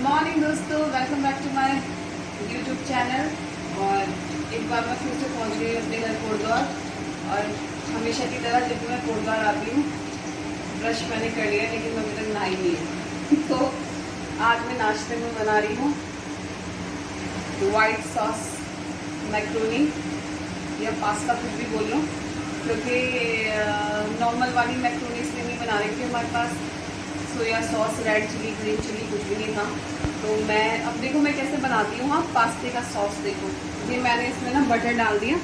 Morning दोस्तों, welcome back to my YouTube channel. और एक बार मैं फिर से पहुंच गई अपने घर कोटद्वार। और हमेशा की तरह जब मैं कोटद्वार आती हूँ, ब्रश मैंने कर लिया लेकिन अभी तक नहाई नहीं है। तो आज मैं नाश्ते में बना रही हूँ वाइट सॉस मैक्रोनी या पास्ता, कुछ भी बोल लो, क्योंकि नॉर्मल वाली मैक्रोनी इसलिए नहीं बना रही थी, हमारे पास soya sauce, red chilli, green chilli कुछ भी नहीं था। तो मैं अब देखो मैं कैसे बनाती हूँ। आप पास्ते का सॉस देखो, ये मैंने इसमें ना बटर डाल दिया।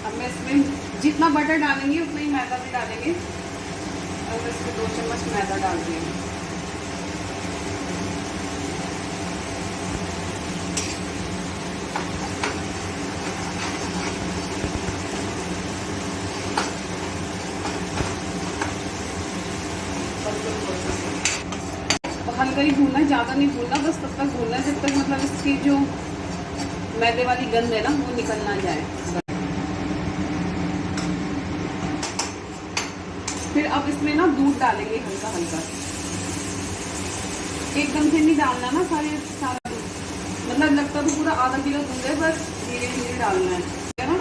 अब मैं इसमें जितना बटर डालेंगे उतना ही मैदा भी डालेंगे। और इसमें 2 चम्मच मैदा डाल दिए। हल्का ही भूनना है, ज़्यादा नहीं भूनना, बस तब तक भूनना है जब तक मतलब इसकी जो मैदे वाली गंध है ना वो निकल ना जाए। फिर अब इसमें ना दूध डालेंगे हल्का हल्का, एकदम से नहीं डालना ना सारा दूध, मतलब लगता तो पूरा आधा किलो दूध है, बस धीरे धीरे डालना है ना।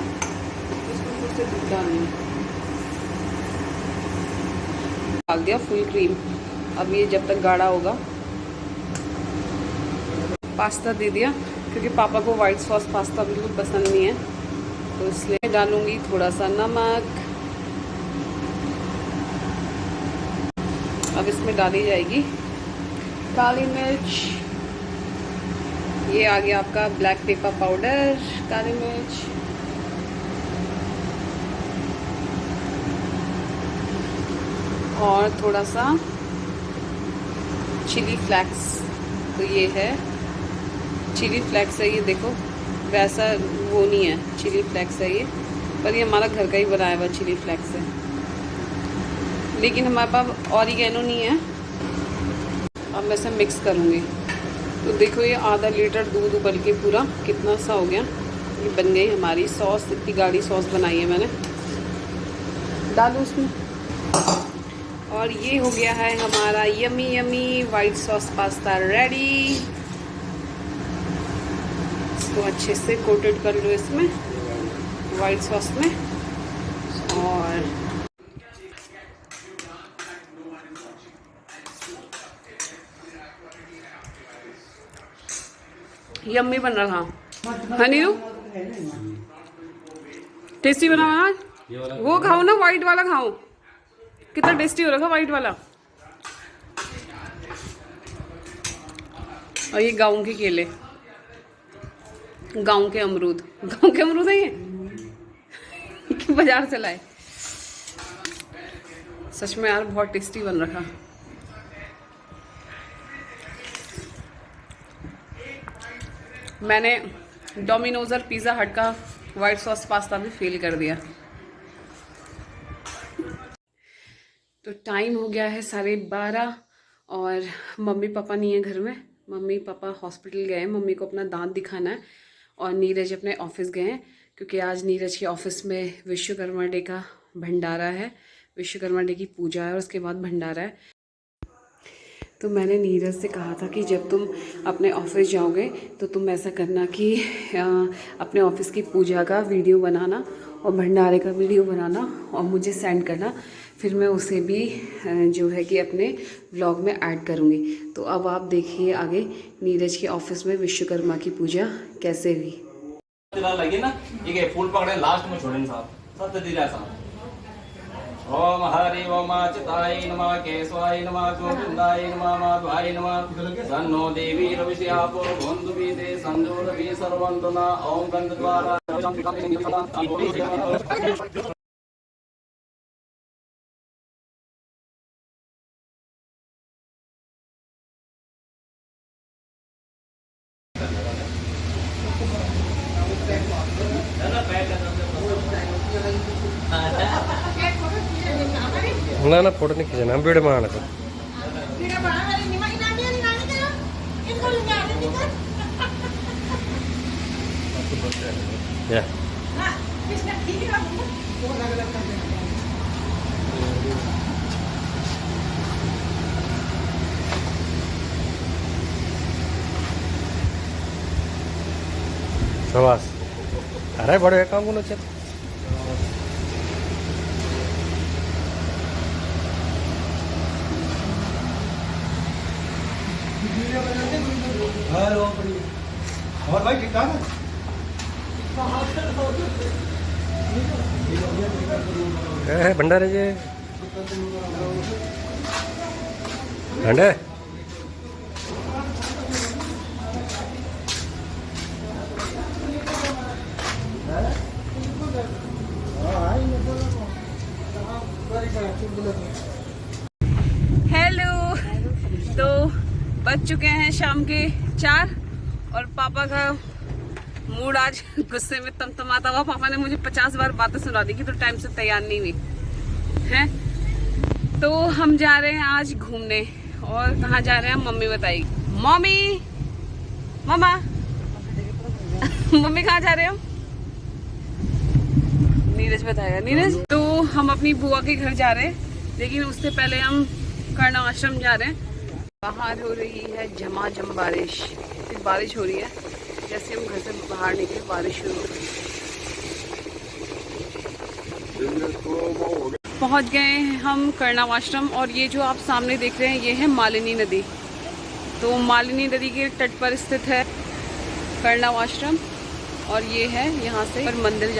उसमें फिर से दूध डालना है, डाल दिया फुल क्रीम। अब ये जब तक गाढ़ा होगा, पास्ता दे दिया क्योंकि पापा को वाइट सॉस पास्ता बिल्कुल पसंद नहीं है, तो इसलिए डालूंगी थोड़ा सा नमक। अब इसमें डाली जाएगी काली मिर्च, ये आ गया आपका ब्लैक पेपर पाउडर, काली मिर्च, और थोड़ा सा चिली फ्लेक्स। तो ये है चिली फ्लेक्स है, ये देखो वैसा वो नहीं है, चिली फ्लेक्स है ये, पर ये हमारा घर का ही बनाया हुआ चिली फ्लेक्स है, लेकिन हमारे पास ऑरिगेनो नहीं है। अब मैं इसे मिक्स करूँगी। तो देखो ये आधा लीटर दूध उबल के पूरा कितना सा हो गया, ये बन गई हमारी सॉस। इतनी गाढ़ी सॉस बनाई है मैंने, डालो उसमें। और ये हो गया है हमारा yummy yummy white sauce pasta ready. इसको अच्छे से कोटेड कर लो इसमें वाइट सॉस में। और यम्मी बन रहा है नीरू, टेस्टी बना ना। वो खाओ ना, वाइट वाला खाओ, कितना टेस्टी हो रहा था वाइट वाला। और ये गाँव के केले, गाँव के अमरूद, गाँव के अमरूद है ये कि बाजार से लाए। सच में यार बहुत टेस्टी बन रखा। मैंने डोमिनोज और पिज़्ज़ा हट का वाइट सॉस पास्ता भी फेल कर दिया। तो टाइम हो गया है 12:30 और मम्मी पापा नहीं है घर में। मम्मी पापा हॉस्पिटल गए हैं, मम्मी को अपना दांत दिखाना है। और नीरज अपने ऑफिस गए हैं क्योंकि आज नीरज के ऑफिस में विश्वकर्मा डे का भंडारा है। विश्वकर्मा डे की पूजा है और उसके बाद भंडारा है। तो मैंने नीरज से कहा था कि जब तुम अपने ऑफिस जाओगे तो तुम ऐसा करना कि अपने ऑफिस की पूजा का वीडियो बनाना और भंडारे का वीडियो बनाना और मुझे सेंड करना, फिर मैं उसे भी जो है कि अपने व्लॉग में ऐड करूँगी। तो अब आप देखिए आगे नीरज के ऑफिस में विश्वकर्मा की पूजा कैसे हुई। लगे ना, ये फूल पकड़े लास्ट में छोड़ेंगे साहब, सब दे दिया साहब। ओम हरि ओम चिताय नमः, केशवाय नमः, गोविंदाय नमः, माधवाय नमः। सन्नो देवी रविष्यापो बंधुवीते संजोरवि सर्वंतना। ओम गंधद्वारा ना ना फोटो नहीं खींचना, हम वीडियो बनाना था। या प्रवास अरे बड़े काम को चल और भाई ठीक ठाक है भंडारे जे भंडे हेलो। तो बज चुके हैं शाम के 4 और पापा का मूड आज गुस्से में तमतमाता हुआ। पापा ने मुझे 50 बार बातें सुना दी कि तो टाइम से तैयार नहीं हुई है। तो हम जा रहे हैं आज घूमने। और कहाँ जा रहे हैं मम्मी बताएगी। मम्मी मामा मम्मी कहाँ जा रहे हैं हम? नीरज बताएगा। नीरज तो हम अपनी बुआ के घर जा रहे हैं, लेकिन उससे पहले हम कर्ण आश्रम जा रहे हैं। बाहर हो रही है झमाझम बारिश। फिर बारिश हो रही है, जैसे हम घर से बाहर निकले बारिश शुरू हो गई। पहुंच गए हैं हम कर्णव आश्रम। और ये जो आप सामने देख रहे हैं ये है मालिनी नदी। तो मालिनी नदी के तट पर स्थित है कर्णव आश्रम। और ये है यहाँ से पर मंदिर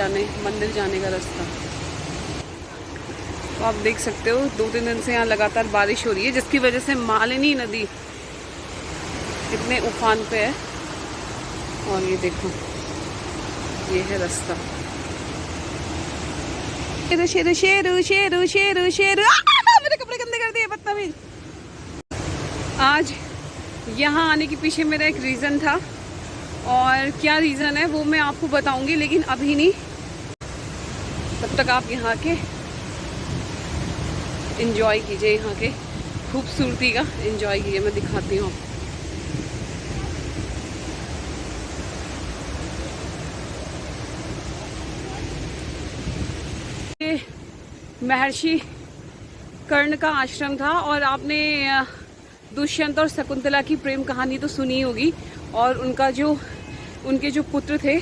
जाने का रास्ता। तो आप देख सकते हो 2-3 दिन से यहाँ लगातार बारिश हो रही है, जिसकी वजह से मालिनी नदी इतने उफान पे है। और ये देखो ये है रास्ता। शेरू शेरू शेरू शेरू शेरू शेरू मेरे कपड़े गंदे कर दिए बदतमीज। आज यहाँ आने के पीछे मेरा एक रीज़न था, और क्या रीज़न है वो मैं आपको बताऊंगी, लेकिन अभी नहीं। तब तक आप यहाँ के एंजॉय कीजिए, यहाँ के खूबसूरती का एंजॉय कीजिए। मैं दिखाती हूँ। ये महर्षि कर्ण का आश्रम था। और आपने दुष्यंत और शकुंतला की प्रेम कहानी तो सुनी होगी। और उनके जो पुत्र थे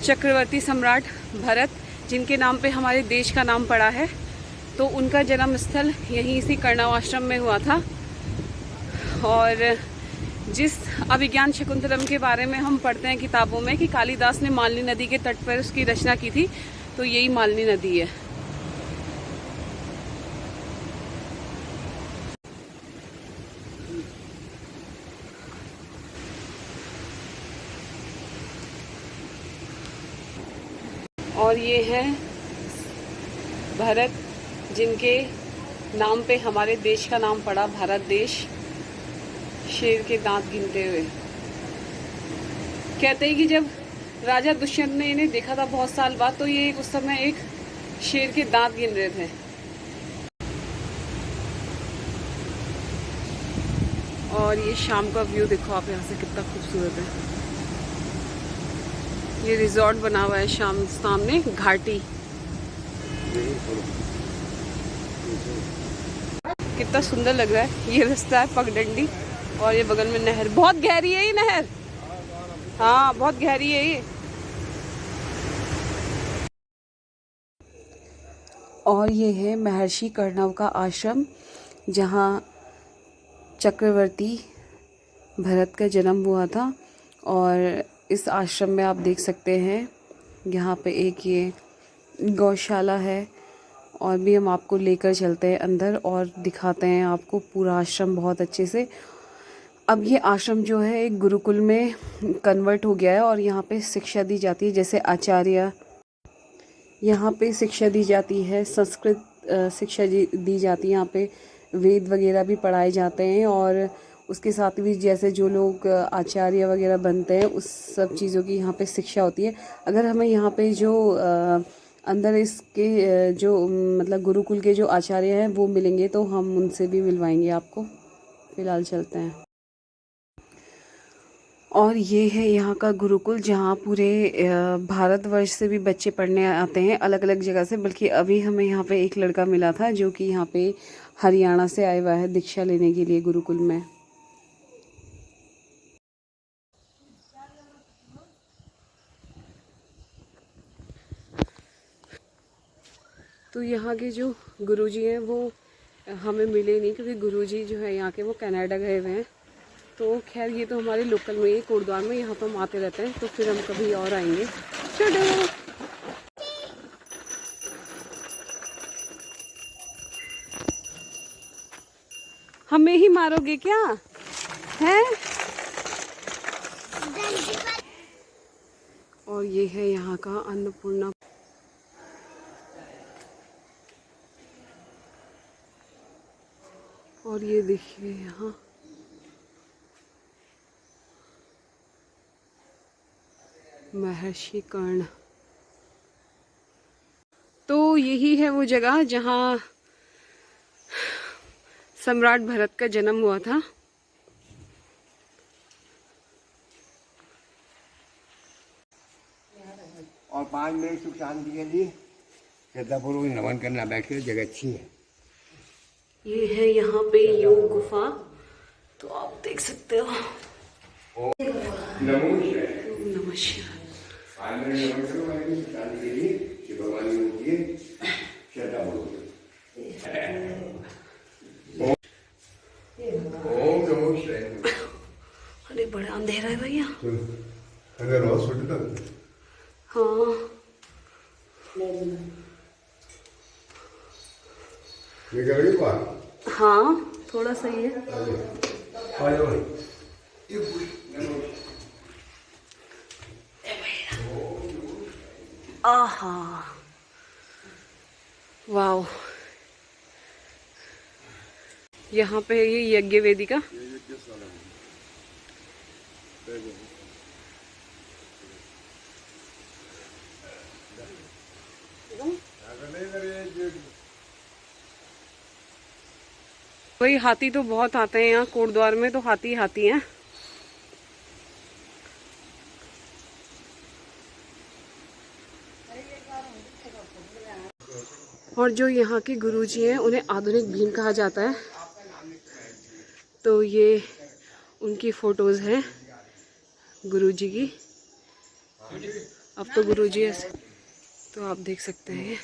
चक्रवर्ती सम्राट भरत, जिनके नाम पे हमारे देश का नाम पड़ा है, तो उनका जन्म स्थल यहीं इसी कर्णव आश्रम में हुआ था। और जिस अभिज्ञान शकुंतलम के बारे में हम पढ़ते हैं किताबों में कि कालिदास ने मालिनी नदी के तट पर उसकी रचना की थी, तो यही मालिनी नदी है। और ये है भरत, जिनके नाम पे हमारे देश का नाम पड़ा भारत देश, शेर के दांत गिनते हुए। कहते हैं कि जब राजा दुष्यंत ने इन्हें देखा था बहुत साल बाद, तो ये उस समय एक शेर के दांत गिन रहे थे। और ये शाम का व्यू देखो आप यहाँ से, कितना खूबसूरत है। ये रिजॉर्ट बना हुआ है सामने घाटी। कितना सुंदर लग रहा है। ये रास्ता है पगडंडी, और ये बगल में नहर। बहुत गहरी है ये नहर। हाँ बहुत गहरी है ये। और ये है महर्षि कर्णव का आश्रम, जहाँ चक्रवर्ती भरत का जन्म हुआ था। और इस आश्रम में आप देख सकते हैं यहाँ पे एक ये गौशाला है। और भी हम आपको लेकर चलते हैं अंदर और दिखाते हैं आपको पूरा आश्रम बहुत अच्छे से। अब ये आश्रम जो है एक गुरुकुल में कन्वर्ट हो गया है, और यहाँ पे शिक्षा दी जाती है। जैसे आचार्य, यहाँ पे शिक्षा दी जाती है, संस्कृत शिक्षा दी जाती है। यहाँ पे वेद वगैरह भी पढ़ाए जाते हैं। और उसके साथ भी जैसे जो लोग आचार्य वगैरह बनते हैं, उस सब चीज़ों की यहाँ पे शिक्षा होती है। अगर हमें यहाँ पे जो अंदर इसके जो मतलब गुरुकुल के जो आचार्य हैं वो मिलेंगे, तो हम उनसे भी मिलवाएंगे आपको। फ़िलहाल चलते हैं। और ये है यहाँ का गुरुकुल, जहाँ पूरे भारतवर्ष से भी बच्चे पढ़ने आते हैं, अलग अलग जगह से। बल्कि अभी हमें यहाँ पे एक लड़का मिला था जो कि यहाँ पे हरियाणा से आया हुआ है दीक्षा लेने के लिए गुरुकुल में। तो यहाँ के जो गुरुजी हैं वो हमें मिले नहीं, क्योंकि गुरुजी जो है यहाँ के वो कनाडा गए हुए हैं। तो खैर ये तो हमारे लोकल में ही कोटद्वार में, यहाँ पर हम आते रहते हैं। तो फिर हम कभी और आएंगे। चलो हमें ही मारोगे क्या है? और ये है यहाँ का अन्नपूर्णा। और ये देखिए यहाँ महर्षि कर्ण। तो यही है वो जगह जहाँ सम्राट भरत का जन्म हुआ था। और 5 मिनट सुख शांति के लिए श्रद्धापूर्वक नमन करना, बैठकर जगह अच्छी है। ये है यहाँ पे योग गुफा, तो आप देख सकते हो। नमस्कार। 5 मिनट नमन करो, बैठकर सुख शांति के लिए शिव भगवान की मूर्ति है, श्रद्धापूर्वक। ओम नमो शिवाय। अरे बड़ा अंधेरा है भैया। अगर रोज सुनता हाँ ये करोगे बात? हाँ थोड़ा सही है। आहा वाह। यहाँ पे ये यज्ञ वेदिका। वही हाथी तो बहुत आते हैं यहाँ कोटद्वार में, तो हाथी हाथी हैं। और जो यहाँ के गुरुजी हैं उन्हें आधुनिक भीम कहा जाता है। तो ये उनकी फोटोज हैं गुरुजी की। अब तो गुरुजी ऐसे, तो आप देख सकते हैं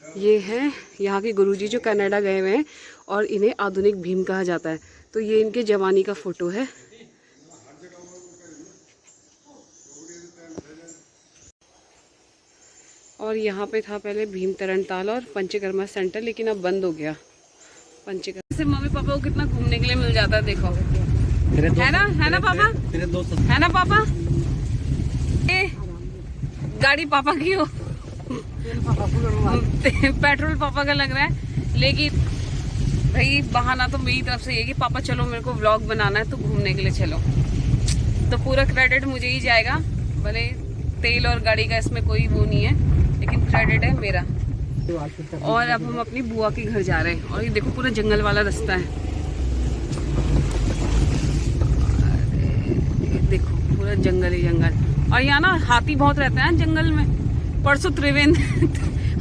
ये है यहाँ के गुरुजी जो कनाडा गए हुए हैं, और इन्हें आधुनिक भीम कहा जाता है। तो ये इनके जवानी का फोटो है। और यहाँ पे था पहले भीम तरणताल और पंचकर्मा सेंटर, लेकिन अब बंद हो गया पंचकर्मा से। मम्मी पापा को कितना घूमने के लिए मिल जाता है, देखो है ना पापा, है ना पापा? ए, गाड़ी पापा की हो, पेट्रोल पापा का लग रहा है। लेकिन भाई बहाना तो मेरी तरफ से ये कि पापा चलो मेरे को व्लॉग बनाना है तो घूमने के लिए चलो, तो पूरा क्रेडिट मुझे ही जाएगा। भले तेल और गाड़ी का इसमें कोई वो नहीं है, लेकिन क्रेडिट है मेरा। और अब हम अपनी बुआ के घर जा रहे हैं। और ये देखो पूरा जंगल वाला रास्ता है। अरे देखो पूरा जंगल ही जंगल। और यहाँ ना हाथी बहुत रहते हैं जंगल में। परसों त्रिवेंद्र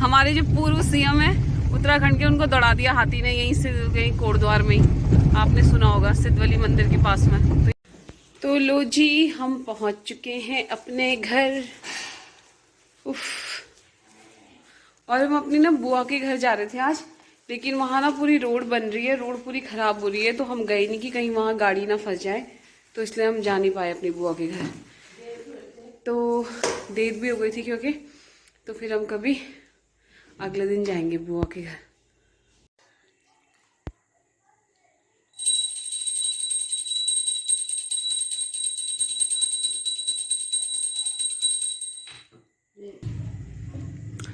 हमारे जो पूर्व सीएम है उत्तराखंड के, उनको दौड़ा दिया हाथी ने, यहीं से कहीं कोटद्वार में ही, आपने सुना होगा सिद्धवली मंदिर के पास में। तो लो जी हम पहुंच चुके हैं अपने घर। उफ। और हम अपनी ना बुआ के घर जा रहे थे आज, लेकिन वहाँ ना पूरी रोड बन रही है, रोड पूरी ख़राब हो रही है। तो हम गए नहीं कि कहीं वहाँ गाड़ी ना फंस जाए, तो इसलिए हम जा नहीं पाए अपनी बुआ के घर। तो देर भी हो गई थी क्योंकि, तो फिर हम कभी अगले दिन जाएंगे बुआ के घर।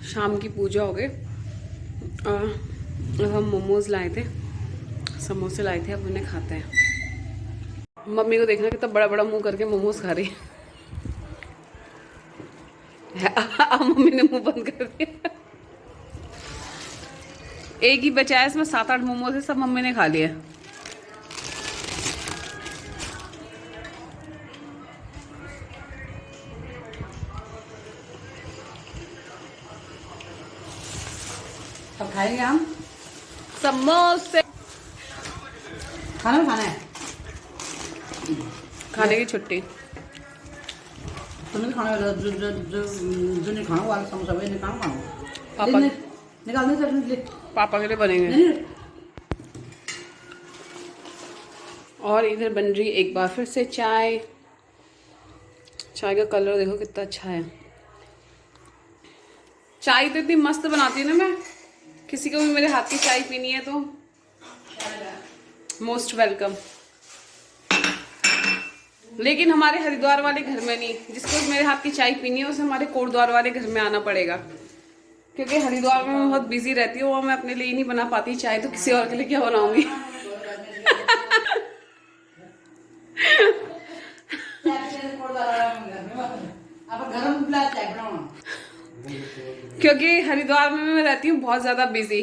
शाम की पूजा हो गई। अब हम मोमोज लाए थे, समोसे लाए थे, अब उन्हें खाते हैं। मम्मी को देखना कितना बड़ा बड़ा मुंह करके मोमोज खा रही है। अब मम्मी ने मुंह बंद कर दिया। एक ही बचा है, इसमें 7-8 मोमोज है, सब मम्मी ने खा लिया। अब खाएंगे हम समोसे। खाना में खाना है, खाने की छुट्टी। तुम्हें खाना है, जो नहीं खाना वाला समोसा वही नहीं खाना। पापा निकाल दो चटनी ले। पापा के लिए बनेंगे। नहीं और इधर बन रही एक बार फिर से चाय। चाय का कलर देखो कितना अच्छा है। चाय तो इतनी मस्त बनाती हूँ ना मैं, किसी को भी मेरे हाथ की चाय पीनी है तो मोस्ट वेलकम। लेकिन हमारे हरिद्वार वाले घर में नहीं, जिसको मेरे हाथ की चाय पीनी है उसे हमारे कोटद्वार वाले घर में आना पड़ेगा, क्योंकि हरिद्वार में मैं बहुत बिजी रहती हूँ और मैं अपने लिए ही नहीं बना पाती चाय, तो किसी और के लिए क्या बनाऊंगी। अब गरम गिलास चाय बनाओ। क्योंकि हरिद्वार में मैं रहती हूँ बहुत ज़्यादा बिजी,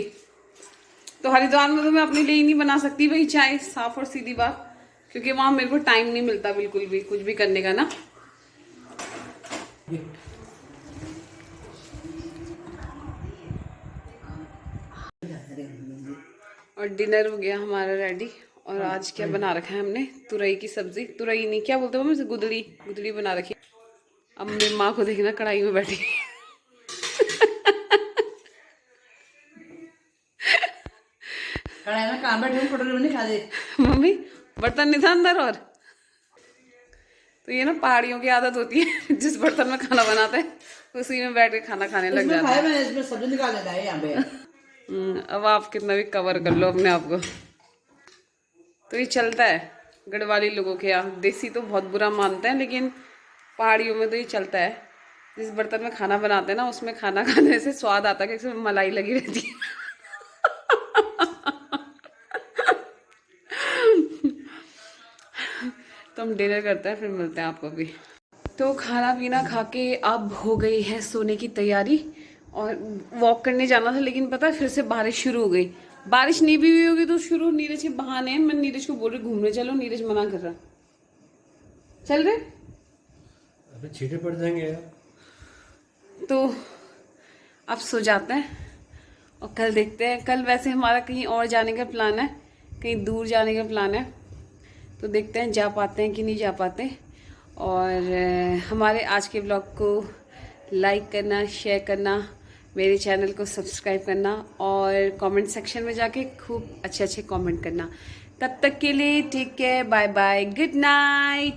तो हरिद्वार में तो मैं अपने लिए ही नहीं बना सकती भाई चाय, साफ और सीधी बात, क्योंकि वहाँ मेरे को टाइम नहीं मिलता बिल्कुल भी कुछ भी करने का ना। और डिनर हो गया हमारा रेडी। और आज क्या बना रखा है हमने, तुरई की सब्जी, तुरई नहीं क्या बोलते हो मुझे, गुदड़ी, गुदड़ी बना रखी। अब मेरी माँ को देखना कढ़ाई में बैठी। कढ़ाई में काम बैठे कटोरी में नहीं खा दे। मम्मी बर्तन नहीं था अंदर। और तो ये ना पहाड़ियों की आदत होती है, जिस बर्तन में खाना बनाते हैं उसी में बैठ के खाना खाने लग इसमें जाते खाया हैं। मैंने, इसमें सब्जी निकाल लेना है यहाँ पे। अब आप कितना भी कवर कर लो अपने आप को, तो ये चलता है गढ़वाली लोगों के यहाँ। देसी तो बहुत बुरा मानते हैं, लेकिन पहाड़ियों में तो ये चलता है। जिस बर्तन में खाना बनाते हैं ना, उसमें खाना खाने से स्वाद आता है कि उसमें मलाई लगी रहती है। तो हम डिनर करते हैं, फिर मिलते हैं आपको भी। तो खाना पीना खा के अब हो गई है सोने की तैयारी, और वॉक करने जाना था, लेकिन पता है फिर से बारिश शुरू हो गई। बारिश नहीं भी हुई होगी तो शुरू नीरज के बहाने हैं। मैं नीरज को बोल रही घूमने चलो, नीरज मना कर रहा। चल रहे अबे छींटे पड़ जाएंगे यार। तो अब सो जाते हैं और कल देखते हैं। कल वैसे हमारा कहीं और जाने का प्लान है, कहीं दूर जाने का प्लान है, तो देखते हैं जा पाते हैं कि नहीं जा पाते। और हमारे आज के ब्लॉग को लाइक करना, शेयर करना, मेरे चैनल को सब्सक्राइब करना, और कमेंट सेक्शन में जाके खूब अच्छे अच्छे कमेंट करना। तब तक के लिए take care, bye bye, good night.